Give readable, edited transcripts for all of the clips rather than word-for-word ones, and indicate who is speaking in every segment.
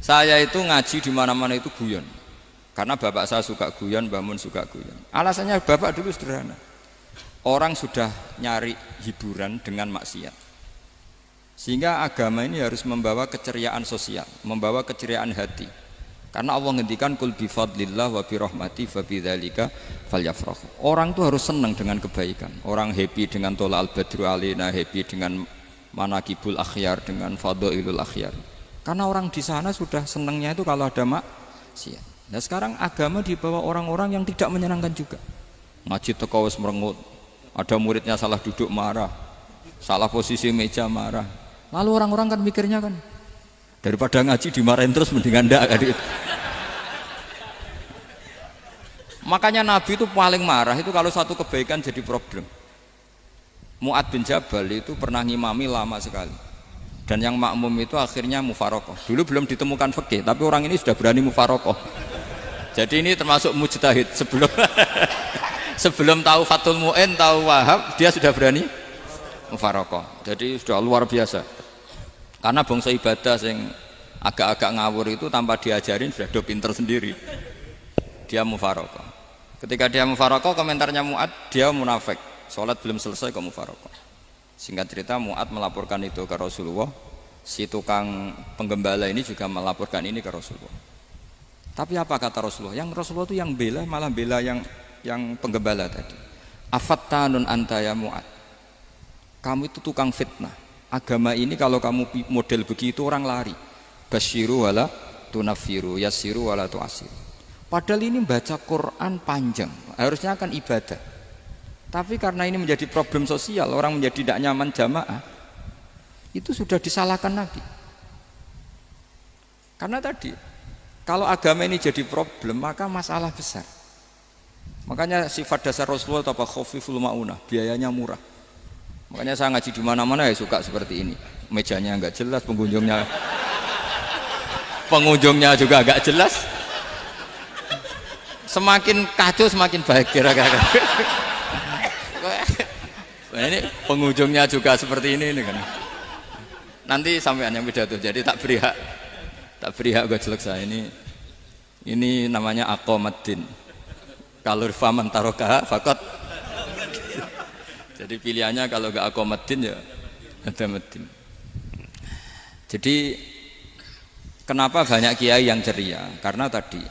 Speaker 1: Saya itu ngaji di mana-mana itu guyon. Karena bapak saya suka guyon, Mbah Mun suka guyon. Alasannya bapak dulu sederhana. Orang sudah nyari hiburan dengan maksiat. Sehingga agama ini harus membawa keceriaan sosial, membawa keceriaan hati. Karena Allah ngendikan kul bi fadlillah wa bi rahmati fa bidzalika falyafrahu. Orang tuh harus senang dengan kebaikan. Orang happy dengan tola al-badru alaina, happy dengan manaqibul akhyar, dengan fadhailul akhyar. Karena orang di sana sudah senangnya itu kalau ada maksiat. Nah sekarang agama dibawa orang-orang yang tidak menyenangkan juga. Ngaji teko wis merengut. Ada muridnya salah duduk marah. Salah posisi meja marah. Lalu orang-orang kan mikirnya kan daripada ngaji dimarahin terus mendingan ndak kan. Makanya Nabi itu paling marah itu kalau satu kebaikan jadi problem. Mu'ad bin Jabal itu pernah ngimami lama sekali. Dan yang makmum itu akhirnya mufarokoh. Dulu belum ditemukan fikih, tapi orang ini sudah berani mufarokoh. Jadi ini termasuk mujtahid sebelum sebelum tahu Fathul Mu'in, tahu Wahab, dia sudah berani mufarokoh. Jadi sudah luar biasa. Karena bangsa ibadah yang agak-agak ngawur itu tanpa diajarin sudah do pinter sendiri. Dia mufarokoh. Ketika dia mufarokoh, komentarnya Mu'ad, dia munafik. Sholat belum selesai kok mufarokoh. Singkat cerita Mu'ad melaporkan itu ke Rasulullah. Si tukang penggembala ini juga melaporkan ini ke Rasulullah. Tapi apa kata Rasulullah? Yang Rasulullah itu yang bela, malah bela yang penggembala tadi. Afattanun anta ya Mu'ad. Kamu itu tukang fitnah. Agama ini kalau kamu model begitu orang lari. Basyiru wala tunafiru, yassiru wala tu'asiru. Padahal ini baca Quran panjang, harusnya akan ibadah. Tapi karena ini menjadi problem sosial, orang menjadi tidak nyaman jamaah, itu sudah disalahkan Nabi. Karena tadi, kalau agama ini jadi problem, maka masalah besar. Makanya sifat dasar Rasulullah apa khafiful maunah, biayanya murah. Makanya saya ngaji di mana-mana ya suka seperti ini. Mejanya enggak jelas, pengunjungnya juga enggak jelas. Semakin kacau semakin baik kira-kira. Ini pengunjungnya juga seperti ini kan. Nanti sampean yang pidato, jadi tak beri hak gue jelek saya ini namanya aqomaddin. Kalau faman taroka fakot. Jadi pilihannya kalau gak aqomaddin ya ada medin. Jadi kenapa banyak kiai yang ceria? Karena tadi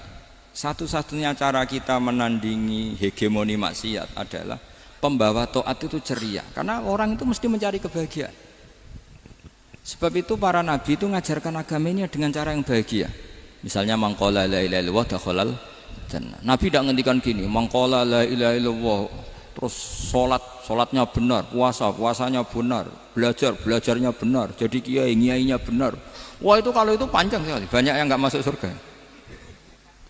Speaker 1: satu-satunya cara kita menandingi hegemoni maksiat adalah pembawa taat itu ceria. Karena orang itu mesti mencari kebahagiaan. Sebab itu para nabi itu mengajarkan agamanya dengan cara yang bahagia. Misalnya mangqala la ilaha illallah dakhalal jannah. Nabi tidak ngendikan gini, mangqala la ilaha illallah terus salatnya benar, puasanya benar, belajarnya benar, jadi kiainya benar. Wah itu kalau itu panjang sekali, banyak yang enggak masuk surga.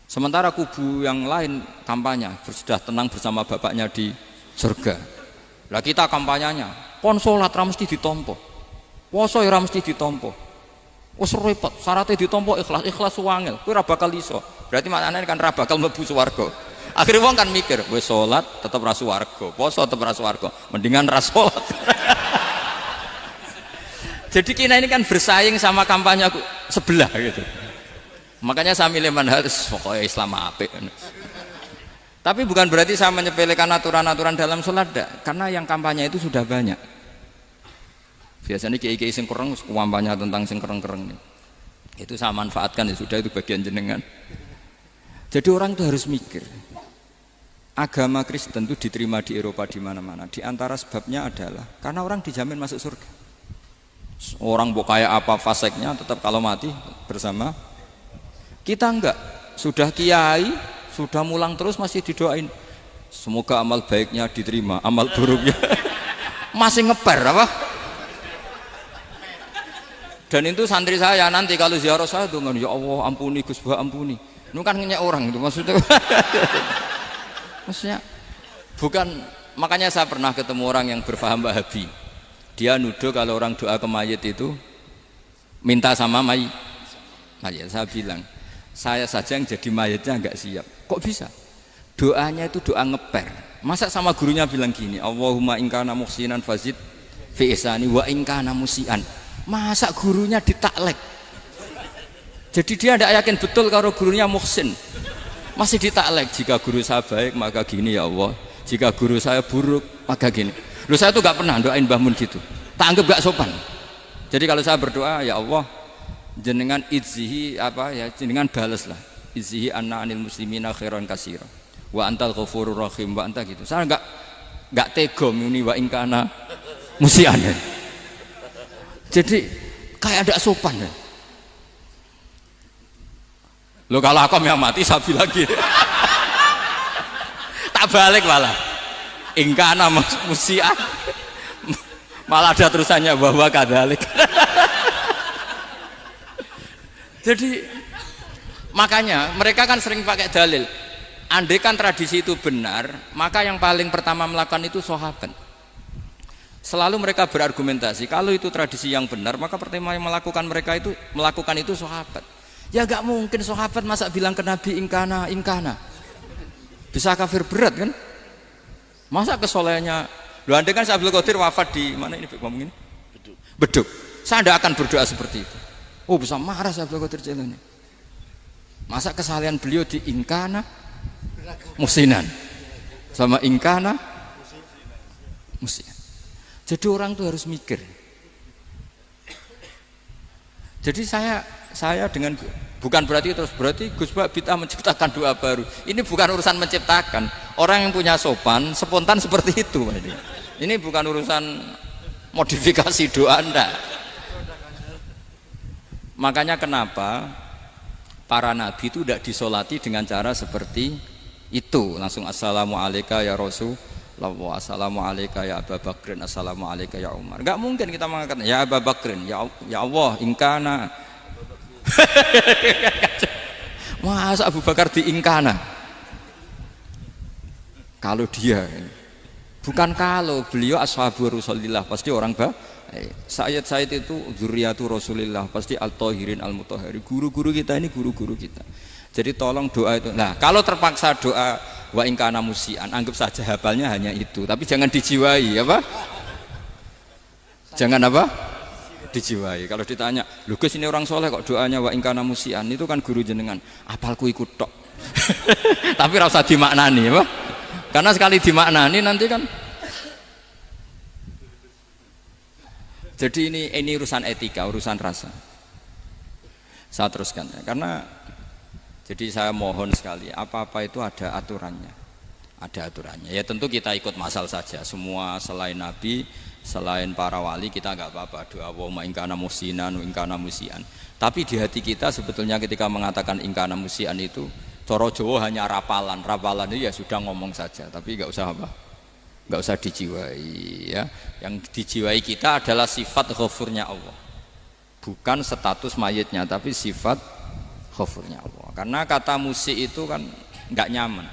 Speaker 1: Sementara kubu yang lain kampanye sudah tenang bersama bapaknya di surga. Lah kita kampanyenya, kon salat ra mesti ditampa. Puasa ora mesti ditampa. Wis repot, syaratnya ditampa ikhlas wangel. Kowe ora bakal iso. Berarti maknane kan ora bakal mlebu swarga. Akhirnya wong kan mikir, wis salat tetep ra swarga, puasa tetep ra swarga. Mendingan ra salat. Jadi kita ini kan bersaing sama kampanye sebelah gitu. Makanya saya milih manhaj pokoknya Islam apik. Tapi bukan berarti saya menyepelekan aturan-aturan dalam sholat, karena yang kampanye itu sudah banyak. Biasanya kiai-kiai sing kereng kampanye tentang sing kereng-kereng. Itu saya manfaatkan ya sudah, itu bagian jenengan. Jadi orang itu harus mikir. Agama Kristen itu diterima di Eropa di mana-mana. Di antara sebabnya adalah karena orang dijamin masuk surga. Orang mau kayak apa faseknya tetap kalau mati bersama. Kita enggak, sudah kiai, sudah mulang terus masih didoain. Semoga amal baiknya diterima, amal buruknya masih ngebar apa? Dan itu santri saya nanti kalau ziarah saya tuh ya Allah ampuni Gus Bah ampuni. Itu kan ngenyek orang itu maksudnya. Maksudnya bukan, makanya saya pernah ketemu orang yang berpaham Wahabi. Dia nuduh kalau orang doa ke mayit itu minta sama mayit. Saya bilang saya saja yang jadi mayatnya enggak siap. Kok bisa? Doanya itu doa ngeper. Masa sama gurunya bilang gini, Allahumma in kana muhsinan fazid fi ihsani wa in kana musian. Masa gurunya ditaklek. Jadi dia tidak yakin betul kalau gurunya muhsin. Masih ditaklek, jika guru saya baik maka gini ya Allah, jika guru saya buruk maka gini. Loh saya tuh gak pernah doain Mbah Mun gitu, tak anggap gak sopan. Jadi kalau saya berdoa, ya Allah jenengan izzihi apa ya, jenengan balas lah, izzihi anna anil muslimina khairan katsira wa antal ghafurur rahim wa anta gitu. Saya gak tega muni wa ingkana musian. Jadi kayak ada sopan ya. Lo kalau aku yang mati sapi lagi. Tak balik malah. Ingkana musian. Malah ada terusannya bahwa kadalik. Jadi makanya mereka kan sering pakai dalil. Andai kan tradisi itu benar, maka yang paling pertama melakukan itu sahabat. Selalu mereka berargumentasi kalau itu tradisi yang benar, maka pertama yang melakukan itu sahabat. Ya gak mungkin sahabat masa bilang ke Nabi ingkana. Bisa kafir berat kan? Masa kesolehannya? Loh andai kan Abdul Qadir wafat di mana ini ngomong ini? Beduk. Saya tidak akan berdoa seperti itu. Oh bisa marah Abdul Qadir Jailani. Masa kesalahan beliau di ingkana musinan sama ingkana musian. Jadi orang tuh harus mikir. Jadi saya dengan bukan berarti Gus Bak bid'ah menciptakan doa baru. Ini bukan urusan menciptakan. Orang yang punya sopan spontan seperti itu. Ini bukan urusan modifikasi doa Anda. Makanya kenapa para nabi itu tidak disolati dengan cara seperti itu. Langsung assalamualaikum ya Rasul. Assalamualaikum ya Abu Bakrin, assalamualaikum ya Umar. Enggak mungkin kita mengatakan ya Abu Bakrin, ya Allah, ingkana. Masa Abu Bakar di ingkana? Kalau dia, bukan kalau beliau ashabu Rasulillah, pasti orang Sayyid itu dzurriyyatu Rasulillah, pasti al-tahirin al-mutahhari. Guru-guru kita ini guru-guru kita. Jadi tolong doa itu. Nah, kalau terpaksa doa wa ingkana musian, anggap saja hafalnya hanya itu, tapi jangan dijiwai, apa? Jangan apa? Dijiwai. Kalau ditanya, "Lho Gus ini orang soleh kok doanya wa ingkana musian?" Itu kan guru jenengan. Apalku ikut tok. Tapi ora usah dimaknani, apa? Karena sekali dimaknani nanti kan. Jadi ini urusan etika, urusan rasa. Saya teruskan ya. Karena jadi saya mohon sekali, apa-apa itu ada aturannya. Ada aturannya. Ya tentu kita ikut masal saja. Semua selain Nabi, selain para wali kita enggak apa-apa. Doa wa ingkana musinan, ingkana musian. Tapi di hati kita sebetulnya ketika mengatakan ingkana musian itu coro Jawa hanya rapalan. Rapalan itu ya sudah ngomong saja, tapi enggak usah apa? Enggak usah dijiwai ya. Yang dijiwai kita adalah sifat ghafurnya Allah. Bukan status mayitnya, tapi sifat ghafurnya Allah. Karena kata musik itu kan nggak nyaman.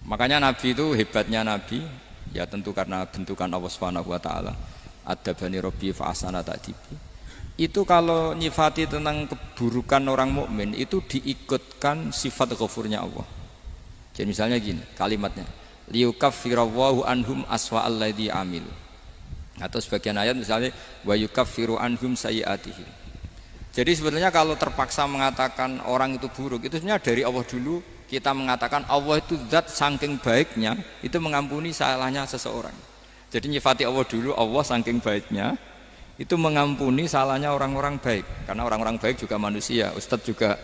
Speaker 1: Makanya Nabi itu hebatnya Nabi, ya tentu karena bentukan Allah Subhanahu wa taala. Adabani Rabbi fa ahsana ta'dibi. Itu kalau nyifati tentang keburukan orang mukmin itu diikutkan sifat ghafurnya Allah. Jadi misalnya gini, kalimatnya liyukaffirallahu anhum aswa alladzi amilu. Atau sebagian ayat misalnya wa yukaffiru anhum sayiatihim. Jadi sebetulnya kalau terpaksa mengatakan orang itu buruk, itu sebenarnya dari Allah dulu kita mengatakan Allah itu zat saking baiknya itu mengampuni salahnya seseorang. Jadi nyifati Allah dulu, Allah saking baiknya itu mengampuni salahnya orang-orang baik. Karena orang-orang baik juga manusia, Ustadz juga.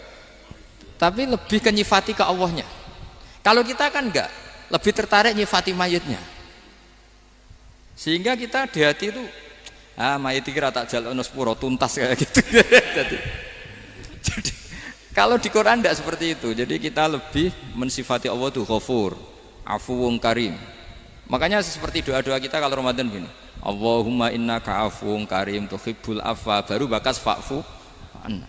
Speaker 1: Tapi lebih ke nyifati ke Allahnya. Kalau kita kan enggak, lebih tertarik nyifati mayitnya. Sehingga kita di hati itu mayit kira tak jalono sepuro tuntas kayak gitu. jadi kalau di Quran tidak seperti itu. Jadi kita lebih mensifati Allah itu Ghafur, Afuwun Karim. Makanya seperti doa-doa kita kalau Ramadan gini, Allahumma innaka afuwun karim tuhibbul afwa, baru bakas fa'fu anna.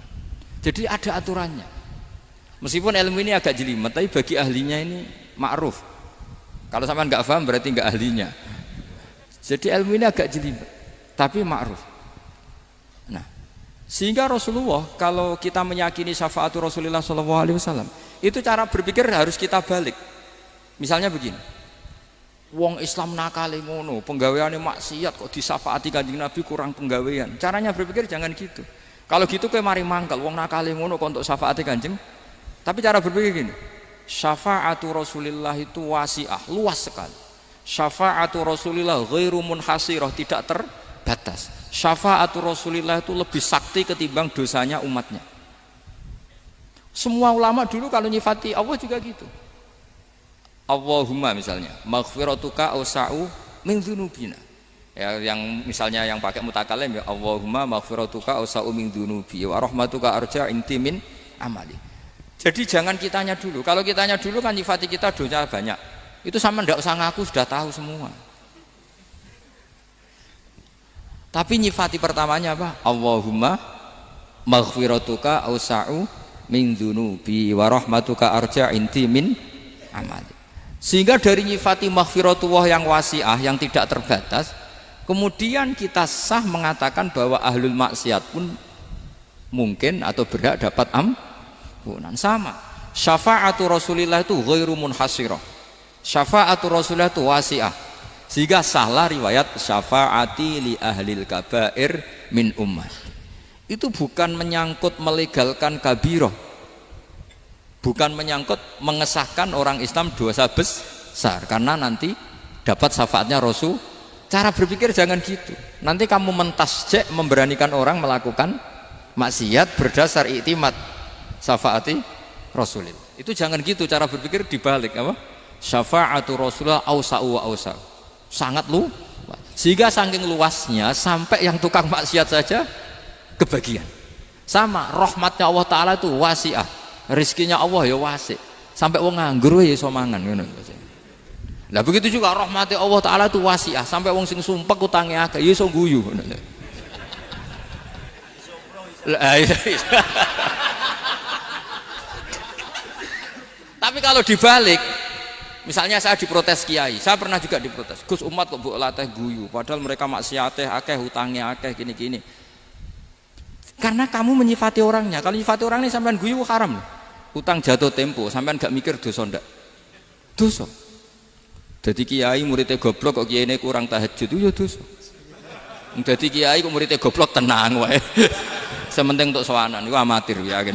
Speaker 1: Jadi ada aturannya. Meskipun ilmu ini agak jelimet, tapi bagi ahlinya ini ma'ruf. Kalau sampean nggak paham berarti nggak ahlinya. Jadi ilmu ini agak jelimet, tapi ma'ruf. Nah, sehingga Rasulullah kalau kita meyakini syafaatul Rasulullah SAW, itu cara berpikir harus kita balik. Misalnya begini, wong Islam nakale ngono, penggaweane maksiat kok disyafaati Kanjeng Nabi kurang penggawean. Caranya berpikir jangan gitu. Kalau gitu kowe mari mangkel wong nakale ngono kok untuk syafaate Kanjeng. Tapi cara berpikir gini, syafaatu Rasulillah itu wasiah, luas sekali. Syafaatu Rasulillah ghairu munhasirah, tidak terbatas. Syafaatu Rasulillah itu lebih sakti ketimbang dosanya umatnya. Semua ulama dulu kalau nyifati Allah juga gitu. Allahumma misalnya, maghfiratuka awsa'u min dzunubina. Ya, yang misalnya yang pakai mutakalim ya Allahumma maghfiratuka awsa'u min dzunubi wa rahmatuka arja inti min amali. Jadi jangan kitanya dulu. Kalau kitanya dulu kan nyifati kita dosa banyak. Itu sama ndak usah ngaku sudah tahu semua. Tapi nyifati pertamanya apa? Allahumma maghfiratuka awsa'u min dzunubi wa rahmatuka arja inti min amali. Sehingga dari nyifati maghfiratullah yang wasiah yang tidak terbatas, kemudian kita sah mengatakan bahwa ahlul maksiat pun mungkin atau berhak dapat ampunan. Sama syafaatu Rasulillah itu ghairu munhasirah, syafaatu Rasulillah itu wasiah, sehingga sahlah riwayat syafaati li ahlil kabair min ummah. Itu bukan menyangkut melegalkan kabirah, bukan menyangkut mengesahkan orang Islam dosa besar karena nanti dapat syafaatnya Rasul. Cara berpikir jangan gitu. Nanti kamu mentasjek memberanikan orang melakukan maksiat berdasar iktimat syafaati Rasulillah. Itu jangan gitu cara berpikir, dibalik apa? Syafaatu Rasulullah ausa'u wa ausa'u. Sangat luas. Sehingga saking luasnya sampai yang tukang maksiat saja kebagian. Sama rahmatnya Allah Ta'ala itu wasi'ah. Rizkinya Allah ya wasi. Sampai wong nganggur ya iso mangan ngono. Lah begitu juga rahmati Allah Ta'ala itu wasiah, sampai wong sing sumpek utange akeh ya iso guyu. Tapi kalau dibalik, misalnya saya diprotes kiai, saya pernah juga diprotes, Gus umat kok mbok latih guyu, padahal mereka maksiate akeh, utange akeh, gini-gini. Karena kamu menyifati orangnya. Kalau menyifati orangnya sampean guyu haram. Utang jatuh tempo, sampean gak mikir dosa ndak? Dosa. Jadi kiai muridnya goblok kok kiai ini kurang tahajud itu ya dosa. Jadi kiai kok muridnya goblok tenang wae. Sementing untuk sowanan itu amatir ya.